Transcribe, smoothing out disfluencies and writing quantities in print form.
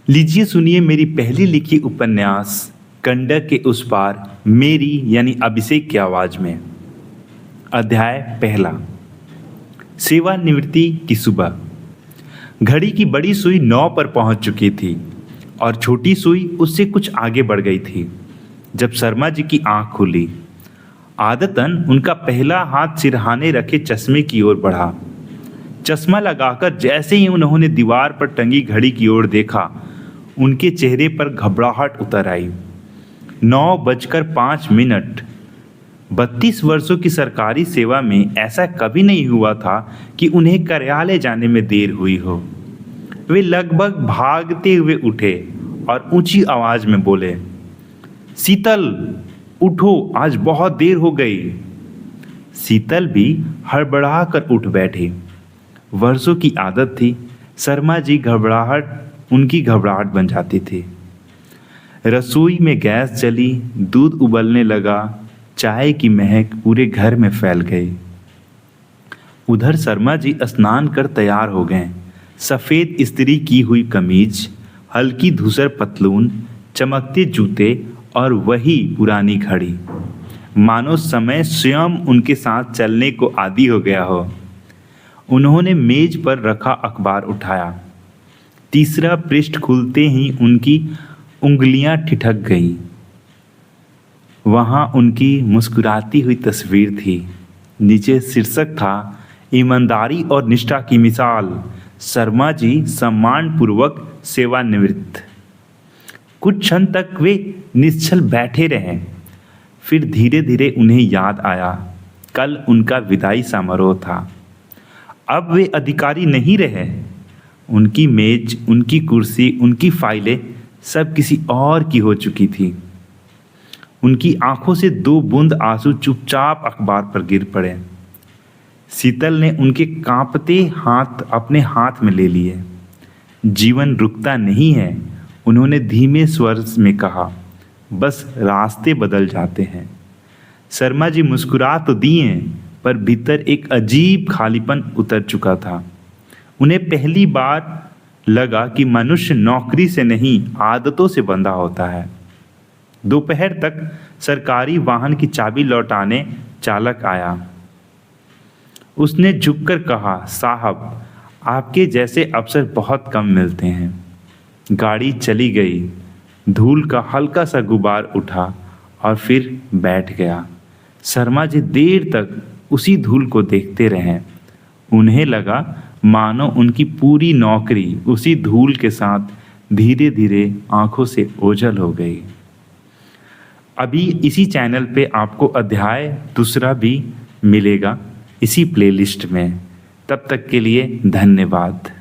लीजिए सुनिए मेरी पहली लिखी उपन्यास गंडक के उस पार, मेरी यानी अभिषेक की आवाज में। अध्याय पहला। सेवानिवृत्ति की सुबह। घड़ी की बड़ी सुई 9 पर पहुंच चुकी थी और छोटी सुई उससे कुछ आगे बढ़ गई थी जब शर्मा जी की आंख खुली। आदतन उनका पहला हाथ सिरहाने रखे चश्मे की ओर बढ़ा। चश्मा लगाकर जैसे ही उन्होंने दीवार पर टंगी घड़ी की ओर देखा, उनके चेहरे पर घबराहट उतर आई। 9:05। 32 वर्षों की सरकारी सेवा में ऐसा कभी नहीं हुआ था कि उन्हें कार्यालय जाने में देर हुई हो। वे लगभग भागते हुए उठे और ऊंची आवाज में बोले, शीतल उठो, आज बहुत देर हो गई। शीतल भी हड़बड़ाकर उठ बैठी। वर्षों की आदत थी, शर्मा जी उनकी घबराहट बन जाती थी। रसोई में गैस जली, दूध उबलने लगा, चाय की महक पूरे घर में फैल गई। उधर शर्मा जी स्नान कर तैयार हो गए। सफ़ेद इस्त्री की हुई कमीज, हल्की धूसर पतलून, चमकते जूते और वही पुरानी घड़ी, मानो समय स्वयं उनके साथ चलने को आदी हो गया हो। उन्होंने मेज पर रखा अखबार उठाया। तीसरा पृष्ठ खुलते ही उनकी उंगलियां ठिठक गईं। वहां उनकी मुस्कुराती हुई तस्वीर थी। नीचे शीर्षक था, ईमानदारी और निष्ठा की मिसाल, शर्मा जी सम्मानपूर्वक सेवानिवृत्त। कुछ क्षण तक वे निश्चल बैठे रहे। फिर धीरे धीरे उन्हें याद आया, कल उनका विदाई समारोह था। अब वे अधिकारी नहीं रहे। उनकी मेज, उनकी कुर्सी, उनकी फाइलें सब किसी और की हो चुकी थी। उनकी आंखों से 2 बूंद आंसू चुपचाप अखबार पर गिर पड़े। शीतल ने उनके कांपते हाथ अपने हाथ में ले लिए। जीवन रुकता नहीं है, उन्होंने धीमे स्वर में कहा, बस रास्ते बदल जाते हैं। शर्मा जी मुस्कुरा तो दिए, पर भीतर एक अजीब खालीपन उतर चुका था। उन्हें पहली बार लगा कि मनुष्य नौकरी से नहीं, आदतों से बंधा होता है। दोपहर तक सरकारी वाहन की चाबी लौटाने चालक आया। उसने झुककर कहा, साहब, आपके जैसे अफसर बहुत कम मिलते हैं। गाड़ी चली गई। धूल का हल्का सा गुबार उठा और फिर बैठ गया। शर्मा जी देर तक उसी धूल को देखते रहे। उन्हें लगा मानो उनकी पूरी नौकरी उसी धूल के साथ धीरे धीरे आंखों से ओझल हो गई। अभी इसी चैनल पे आपको अध्याय दूसरा भी मिलेगा, इसी प्लेलिस्ट में। तब तक के लिए धन्यवाद।